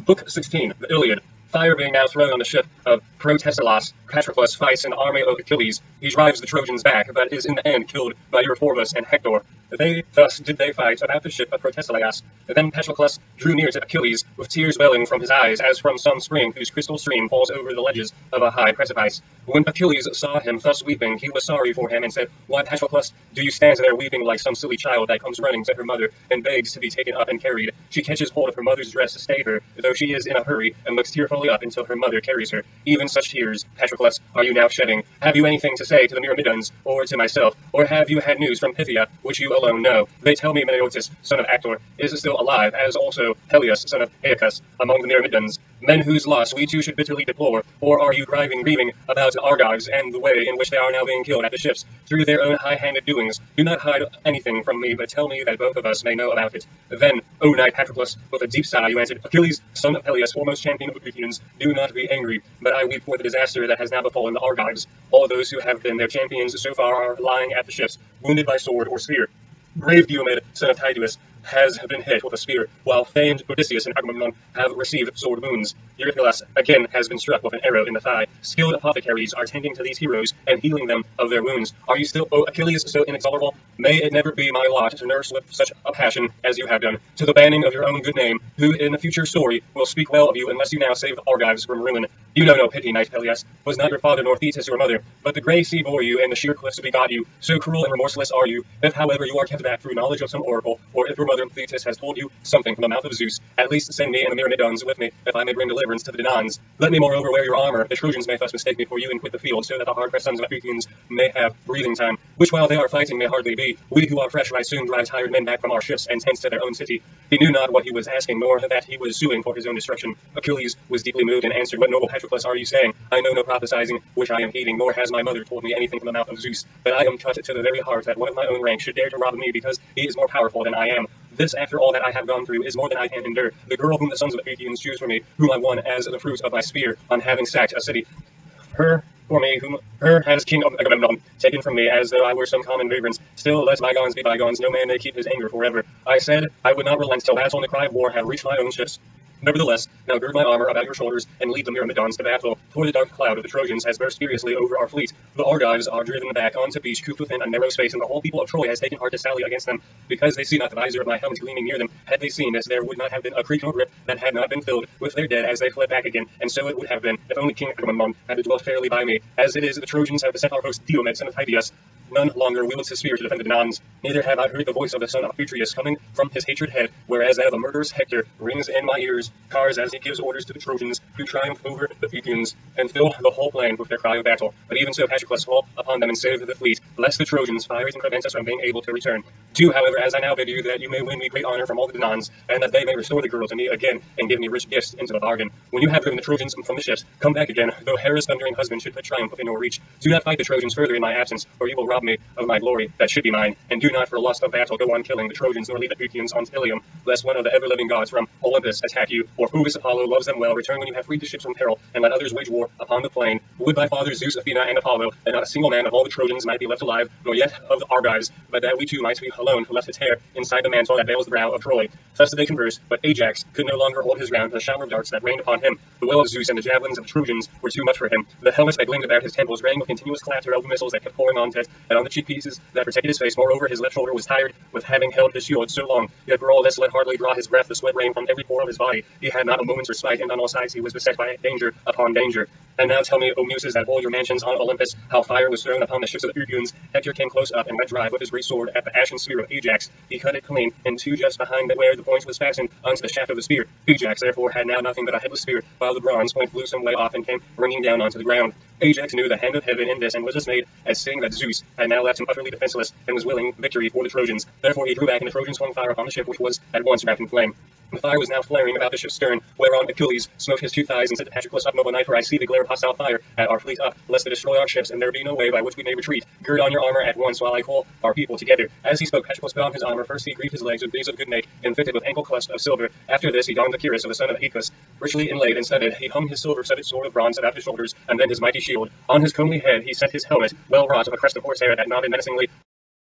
Book 16, the Iliad. Fire being now thrown on the ship of Protesilaus, Patroclus fights an army of Achilles. He drives the Trojans back, but is in the end killed by Eurypylus and Hector. Thus did they fight about the ship of Protesilaus. Then Patroclus drew near to Achilles, with tears welling from his eyes, as from some spring whose crystal stream falls over the ledges of a high precipice. When Achilles saw him thus weeping, he was sorry for him, and said, "Why, Patroclus, do you stand there weeping like some silly child that comes running to her mother, and begs to be taken up and carried? She catches hold of her mother's dress to stay her, though she is in a hurry, and looks tearfully up until her mother carries her. Even such tears, Patroclus, are you now shedding? Have you anything to say to the Myrmidons, or to myself? Or have you had news from Pythia, which you alone know? They tell me Menœtius, son of Actor, is still alive, as also Peleus, son of Aeacus, among the Myrmidons, men whose loss we too should bitterly deplore. Or are you grieving about the Argives, and the way in which they are now being killed at the ships, through their own high-handed doings? Do not hide anything from me, but tell me that both of us may know about it." Then, O knight Patroclus, with a deep sigh, you answered, "Achilles, son of Peleus, foremost champion of the Pythians, do not be angry, but I weep for the disaster that has now befallen the Argives. All those who have been their champions so far are lying at the ships, wounded by sword or spear. Brave Diomed, son of Tydeus, has been hit with a spear, while famed Odysseus and Agamemnon have received sword wounds. Eurypylus again has been struck with an arrow in the thigh. Skilled apothecaries are tending to these heroes and healing them of their wounds. Are you still, O Achilles, so inexorable? May it never be my lot to nurse with such a passion as you have done, to the banning of your own good name, who in a future story will speak well of you unless you now save the Argives from ruin. You know no pity, knight Peleus. Was not your father nor Thetis your mother, but the grey sea bore you, and the sheer cliffs begot you. So cruel and remorseless are you. If, however, you are kept back through knowledge of some oracle, or if your mother Thetis has told you something from the mouth of Zeus, at least send me and the Myrmidons with me, if I may bring deliverance to the Danaans. Let me moreover wear your armor. The Trojans may thus mistake me for you and quit the field, so that the hard-pressed sons of the Pythians may have breathing time, which while they are fighting may hardly be. We who are fresh might soon drive tired men back from our ships and hence to their own city." He knew not what he was asking, nor that he was suing for his own destruction. Achilles was deeply moved and answered, "What noble Patroclus are you saying? I know no prophesying which I am heeding, nor has my mother told me anything from the mouth of Zeus, but I am cut to the very heart that one of my own rank should dare to rob me because he is more powerful than I am. This, after all that I have gone through, is more than I can endure. The girl whom the sons of the Pythians choose for me, whom I won as the fruit of my spear, on having sacked a city, her for me, whom her has King of Agamemnon taken from me, as though I were some common vagrants. Still, let bygones be bygones, no man may keep his anger forever. I said I would not relent till battle and the cry of war had reached my own ships. Nevertheless, now gird my armor about your shoulders, and lead the Myrmidons to battle, for the dark cloud of the Trojans has burst furiously over our fleet. The Argives are driven back onto beach, cooped within a narrow space, and the whole people of Troy has taken heart to sally against them, because they see not the visor of my helmet gleaming near them. Had they seen this, there would not have been a creek nor grip that had not been filled with their dead as they fled back again, and so it would have been, if only King Agamemnon had dwelt fairly by me. As it is, the Trojans have beset our host Diomed, son of Tydeus, none longer wields his spear to defend the Danaans. Neither have I heard the voice of the son of Atreus coming from his hatred head, whereas that of the murderous Hector rings in my ears, cars as he gives orders to the Trojans, who triumph over the Pythians, and fill the whole plain with their cry of battle. But even so, Patroclus, fall upon them and save the fleet, lest the Trojans fire and prevent us from being able to return. Do, however, as I now bid you, that you may win me great honor from all the Danaans, and that they may restore the girl to me again, and give me rich gifts into the bargain. When you have driven the Trojans from the ships, come back again, though Hera's thundering husband should put triumph within your reach. Do not fight the Trojans further in my absence, or you will rob me of my glory that should be mine, and do not for lust of battle go on killing the Trojans, nor lead the Pythians on Ilium, lest one of the ever-living gods from Olympus attack you, or Phoebus Apollo loves them well, return when you have freed the ships from peril, and let others wage war upon the plain. Would by fathers Zeus, Athena, and Apollo, that not a single man of all the Trojans might be left alive, nor yet of the Argives, but that we two might be alone left to tear inside the mantle that veils the brow of Troy. Thus did they converse, but Ajax could no longer hold his ground to the shower of darts that rained upon him. The will of Zeus and the javelins of the Trojans were too much for him. The helmets that gleamed about his temples rang with continuous clatter of the missiles that kept pouring on it, and on the cheek pieces that protected his face. Moreover, his left shoulder was tired with having held his shield so long, yet for all this let hardly draw his breath. The sweat rained from every pore of his body. He had not a moment's respite, and on all sides he was beset by danger upon danger. And now tell me, O Muses, that of all your mansions on Olympus, how fire was thrown upon the ships of the Pythians. Hector came close up and let drive with his great sword at the ashen spear of Ajax. He cut it clean in two just behind where the point was fastened onto the shaft of the spear. Ajax therefore had now nothing but a headless spear, while the bronze point flew some way off and came ringing down onto the ground. Ajax knew the hand of heaven in this, and was dismayed at seeing that Zeus had now left him utterly defenseless, and was willing victory for the Trojans. Therefore he drew back, and the Trojans swung fire upon the ship, which was at once wrapped in flame. The fire was now flaring about the ship's stern, whereon Achilles smote his two thighs and said to Patroclus, "Up, noble knight, for I see the glare of hostile fire at our fleet up, lest they destroy our ships, and there be no way by which we may retreat. Gird on your armor at once, while I call our people together." As he spoke, Patroclus put on his armor. First he greaved his legs with greaves of good make, and fitted with ankle clasp of silver. After this he donned the cuirass of the son of Aeacus, richly inlaid and studded. He hung his silver-studded sword of bronze about his shoulders, and then his mighty shield. On his comely head he set his helmet, well wrought of a crest of horsehair that nodded menacingly